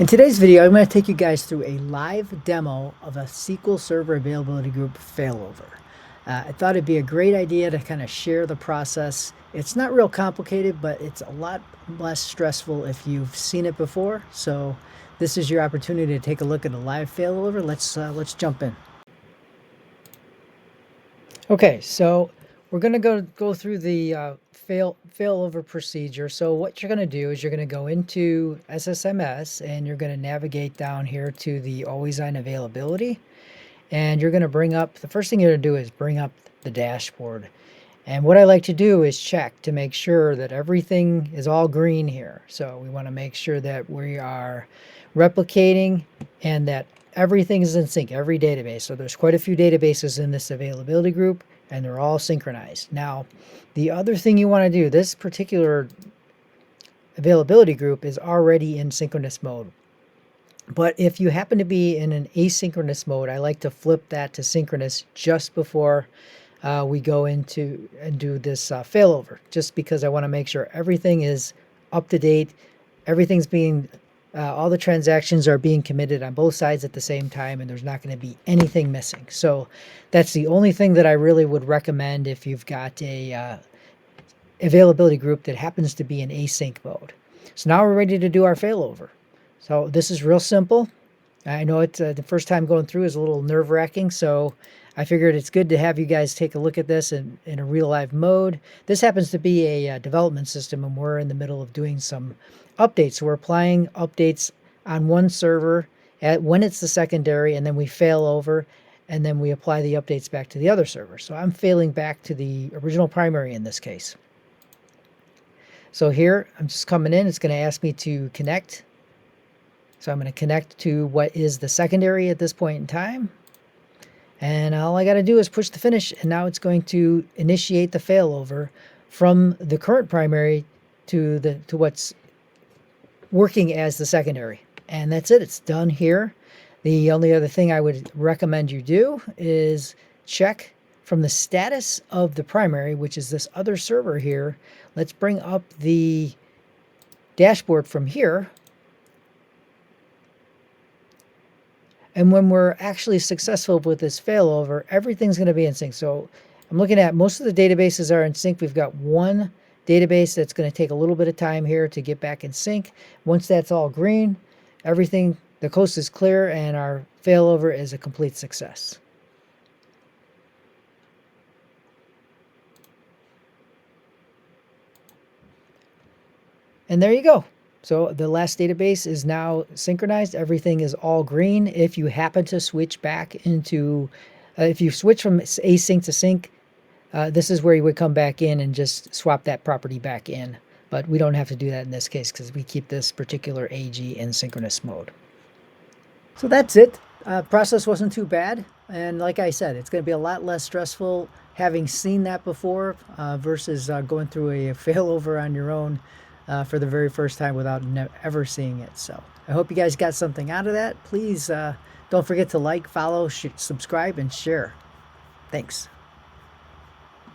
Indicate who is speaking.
Speaker 1: In today's video, I'm going to take you guys through a live demo of a SQL Server Availability Group failover. I thought it'd be a great idea to kind of share the process. It's not real complicated, but it's a lot less stressful if you've seen it before. So this is your opportunity to take a look at a live failover. Let's jump in. Okay, so we're going to go through the failover procedure. So what you're going to do is you're going to go into SSMS and you're going to navigate down here to the always on availability. And you're going to bring up, the first thing you're going to do is bring up the dashboard. And what I like to do is check to make sure that everything is all green here. So we want to make sure that we are replicating and that everything is in sync, every database. So there's quite a few databases in this availability group and they're all synchronized. Now, the other thing you want to do, this particular availability group is already in synchronous mode. But if you happen to be in an asynchronous mode, I like to flip that to synchronous just before we go into and do this failover, just because I want to make sure everything is up to date. Everything's being, all the transactions are being committed on both sides at the same time, and there's not going to be anything missing. So that's the only thing that I really would recommend if you've got a availability group that happens to be in async mode. So now we're ready to do our failover. So this is real simple. I know it's the first time going through is a little nerve-wracking, so I figured it's good to have you guys take a look at this in a real live mode. This happens to be a development system, and we're in the middle of doing some updates. So we're applying updates on one server when it's the secondary, and then we fail over, and then we apply the updates back to the other server. So I'm failing back to the original primary in this case. So here, I'm just coming in. It's going to ask me to connect. So I'm going to connect to what is the secondary at this point in time. And all I got to do is push the finish, and now it's going to initiate the failover from the current primary to what's working as the secondary. And that's it. It's done here. The only other thing I would recommend you do is check from the status of the primary, which is this other server here. Let's bring up the dashboard from here. And when we're actually successful with this failover, everything's going to be in sync. So I'm looking at most of the databases are in sync. We've got one database that's going to take a little bit of time here to get back in sync. Once that's all green, everything, the coast is clear, and our failover is a complete success. And there you go. So the last database is now synchronized. Everything is all green. If you happen to switch back into, if you switch from async to sync, this is where you would come back in and just swap that property back in. But we don't have to do that in this case because we keep this particular AG in synchronous mode. So that's it. Process wasn't too bad. And like I said, it's going to be a lot less stressful having seen that before versus going through a failover on your own for the very first time without ever seeing it. So I hope you guys got something out of that. Please don't forget to like, follow, subscribe, and share. Thanks.